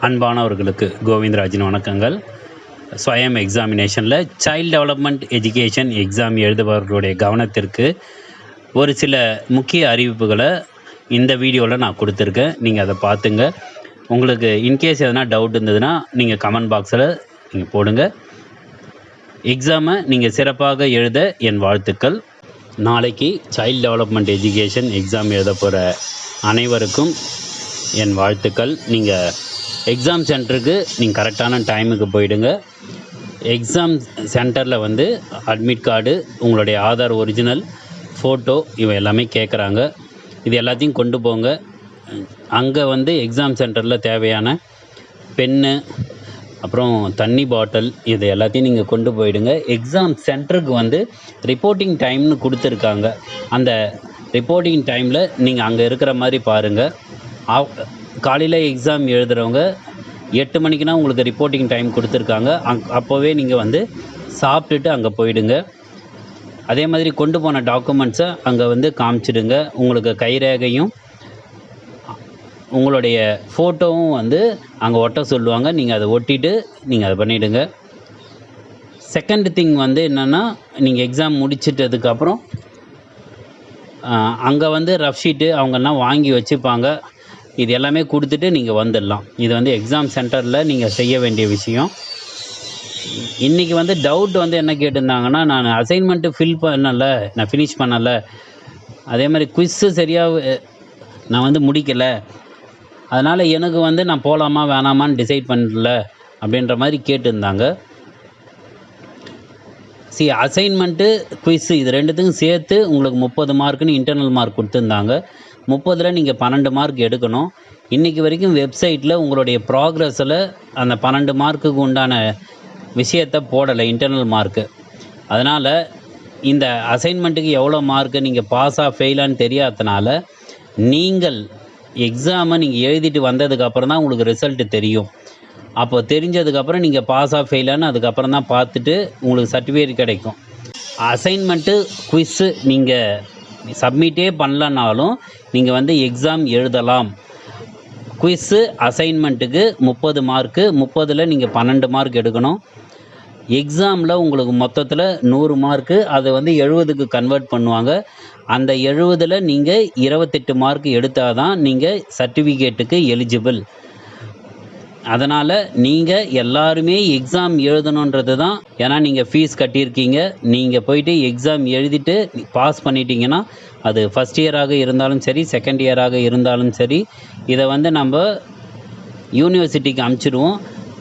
அன்பானவர்களுக்கு கோவிந்தராஜின் வணக்கங்கள். ஸ்வயம் எக்ஸாமினேஷனில் child development education exam எழுதுபவர்களுடைய கவனத்திற்கு ஒரு சில முக்கிய அறிவிப்புகளை இந்த வீடியோவில் நான் கொடுத்துருக்கேன். நீங்கள் அதை பார்த்துங்க. உங்களுக்கு இன்கேஸ் எதனா டவுட் இருந்ததுன்னா நீங்கள் கமெண்ட் பாக்ஸில் நீங்கள் போடுங்க. எக்ஸாமை நீங்கள் சிறப்பாக எழுத என் வாழ்த்துக்கள். நாளைக்கு சைல்டு டெவலப்மெண்ட் எஜுகேஷன் எக்ஸாம் எழுத போகிற அனைவருக்கும் என் வாழ்த்துக்கள். நீங்கள் எக்ஸாம் சென்டருக்கு நீங்கள் கரெக்டான டைமுக்கு போயிடுங்க. எக்ஸாம் சென்டரில் வந்து அட்மிட் கார்டு, உங்களுடைய ஆதார் ஒரிஜினல், ஃபோட்டோ இவை எல்லாமே கேட்குறாங்க. இது எல்லாத்தையும் கொண்டு போங்க. அங்கே வந்து எக்ஸாம் சென்டரில் தேவையான பென்னு, அப்புறம் தண்ணி பாட்டில், இது எல்லாத்தையும் நீங்கள் கொண்டு போயிடுங்க. எக்ஸாம் சென்டருக்கு வந்து ரிப்போர்ட்டிங் டைம்னு கொடுத்துருக்காங்க. அந்த ரிப்போர்ட்டிங் டைமில் நீங்கள் அங்கே இருக்கிற மாதிரி பாருங்கள். காலையில் எக்ஸாம் எழுதுகிறவங்க 8 மணிக்குனா உங்களுக்கு ரிப்போர்ட்டிங் டைம் கொடுத்துருக்காங்க. அப்போவே நீங்கள் வந்து சாப்பிட்டுட்டு அங்கே போயிடுங்க. அதே மாதிரி கொண்டு போன டாக்குமெண்ட்ஸை அங்கே வந்து காமிச்சிடுங்க. உங்களுக்கு கைரேகையும் உங்களுடைய ஃபோட்டோவும் வந்து அங்கே ஒட்ட சொல்லுவாங்க. நீங்கள் அதை ஒட்டிட்டு நீங்கள் அதை பண்ணிவிடுங்க. செகண்ட் திங் வந்து என்னென்னா, நீங்கள் எக்ஸாம் முடிச்சிட்டதுக்கப்புறம் அங்கே வந்து ரஃப் ஷீட்டு அவங்கெல்லாம் வாங்கி வச்சுப்பாங்க. இது எல்லாமே கொடுத்துட்டு நீங்கள் வந்துடலாம். இது வந்து எக்ஸாம் சென்டரில் நீங்கள் செய்ய வேண்டிய விஷயம். இன்றைக்கி வந்து டவுட் வந்து என்ன கேட்டிருந்தாங்கன்னா, நான் அசைன்மெண்ட்டு நான் ஃபினிஷ் பண்ணலை, அதே மாதிரி குவிஸ்ஸு சரியாக நான் வந்து முடிக்கலை, அதனால் எனக்கு வந்து நான் போகலாமா வேணாமான்னு டிசைட் பண்ணல அப்படின்ற மாதிரி கேட்டிருந்தாங்க. அசைன்மெண்ட்டு குவிஸ்ஸு இது ரெண்டுத்துக்கும் சேர்த்து உங்களுக்கு 30 மார்க்குன்னு இன்டர்னல் மார்க் கொடுத்துருந்தாங்க. 30ல் நீங்கள் 12 மார்க் எடுக்கணும். இன்றைக்கி வரைக்கும் வெப்சைட்டில் உங்களுடைய ப்ராக்ரஸில் அந்த 12 மார்க்குக்கு உண்டான விஷயத்தை போடலை, இன்டர்னல் மார்க்கு. அதனால் இந்த அசைன்மெண்ட்டுக்கு எவ்வளோ மார்க்கு நீங்கள் பாஸாக ஃபெயிலான்னு தெரியாதனால நீங்கள் எக்ஸாமை நீங்கள் எழுதிட்டு வந்ததுக்கப்புறம் தான் உங்களுக்கு ரிசல்ட்டு தெரியும். அப்போ தெரிஞ்சதுக்கப்புறம் நீங்கள் பாஸாக ஃபெயிலான்னு அதுக்கப்புறம் தான் பார்த்துட்டு உங்களுக்கு சர்டிஃபிகேட் கிடைக்கும். அசைன்மெண்ட்டு குவிஸ்ஸு நீங்கள் சப்மிட்டே பண்ணலனாலும் நீங்கள் வந்து எக்ஸாம் எழுதலாம். குவிஸ்ஸு அசைன்மெண்ட்டுக்கு 30 மார்க்கு, 30ல் நீங்கள் 12 மார்க் எடுக்கணும். எக்ஸாமில் உங்களுக்கு மொத்தத்தில் 100 மார்க்கு, அதை வந்து 70க்கு கன்வெர்ட் பண்ணுவாங்க. அந்த 70ல் நீங்கள் 28 மார்க் எடுத்தால் தான் நீங்கள் சர்டிஃபிகேட்டுக்கு எலிஜிபிள். அதனால் நீங்கள் எல்லாருமே எக்ஸாம் எழுதணுன்றது தான். ஏன்னா நீங்கள் ஃபீஸ் கட்டியிருக்கீங்க. நீங்கள் போயிட்டு எக்ஸாம் எழுதிட்டு பாஸ் பண்ணிட்டீங்கன்னா அது ஃபஸ்ட் இயராக இருந்தாலும் சரி, செகண்ட் இயராக இருந்தாலும் சரி, இதை வந்து நம்ம யூனிவர்சிட்டிக்கு அனுப்பிச்சிடுவோம்.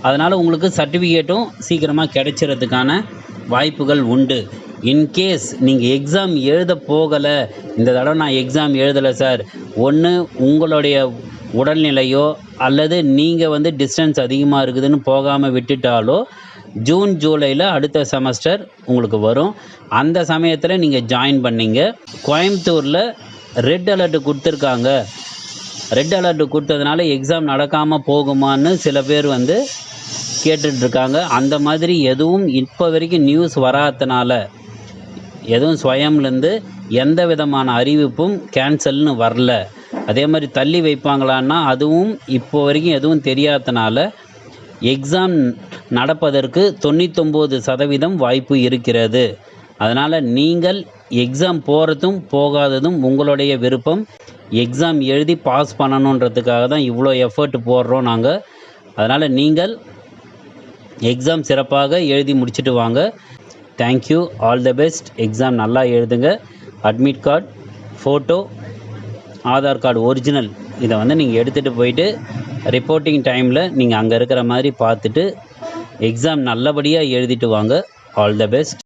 அதனால் உங்களுக்கு சர்டிஃபிகேட்டும் சீக்கிரமாக கிடைக்கிறதுக்கான வாய்ப்புகள் உண்டு. இன்கேஸ் நீங்கள் எக்ஸாம் எழுத போகலை, இந்த தடவை நான் எக்ஸாம் எழுதலை சார், ஒன்று உங்களுடைய உடல்நிலையோ அல்லது நீங்கள் வந்து டிஸ்டன்ஸ் அதிகமாக இருக்குதுன்னு போகாமல் விட்டுட்டாலோ, ஜூன் ஜூலையில் அடுத்த செமஸ்டர் உங்களுக்கு வரும். அந்த சமயத்தில் நீங்கள் ஜாயின் பண்ணிங்க. கோயம்புத்தூரில் ரெட் அலர்ட் கொடுத்துருக்காங்க. ரெட் அலர்ட் கொடுத்ததுனால எக்ஸாம் நடக்காமல் போகுமான்னு சில பேர் வந்து கேட்டுட்ருக்காங்க. அந்த மாதிரி எதுவும் இப்போ வரைக்கும் நியூஸ் வராதனால, எதுவும் ஸ்வயம்லேருந்து எந்த விதமான அறிவிப்பும் கேன்சல்னு வரல. அதே மாதிரி தள்ளி வைப்பாங்களான்னா அதுவும் இப்போ வரைக்கும் எதுவும் தெரியாதனால எக்ஸாம் நடப்பதற்கு 99% வாய்ப்பு இருக்கிறது. அதனால் நீங்கள் எக்ஸாம் போகிறதும் போகாததும் உங்களுடைய விருப்பம். எக்ஸாம் எழுதி பாஸ் பண்ணணுன்றதுக்காக தான் இவ்வளோ எஃபர்ட் போடுறோம் நாங்கள். அதனால் நீங்கள் எக்ஸாம் சிறப்பாக எழுதி முடிச்சுட்டு வாங்க. Thank you, all the best. Exam நல்லா எழுதுங்க. Admit card, photo, Aadhaar card original இதை வந்து நீங்கள் எடுத்துகிட்டு போயிட்டு ரிப்போர்ட்டிங் டைமில் நீங்கள் அங்கே இருக்கிற மாதிரி பார்த்துட்டு எக்ஸாம் நல்லபடியாக எழுதிட்டு வாங்க. All the best.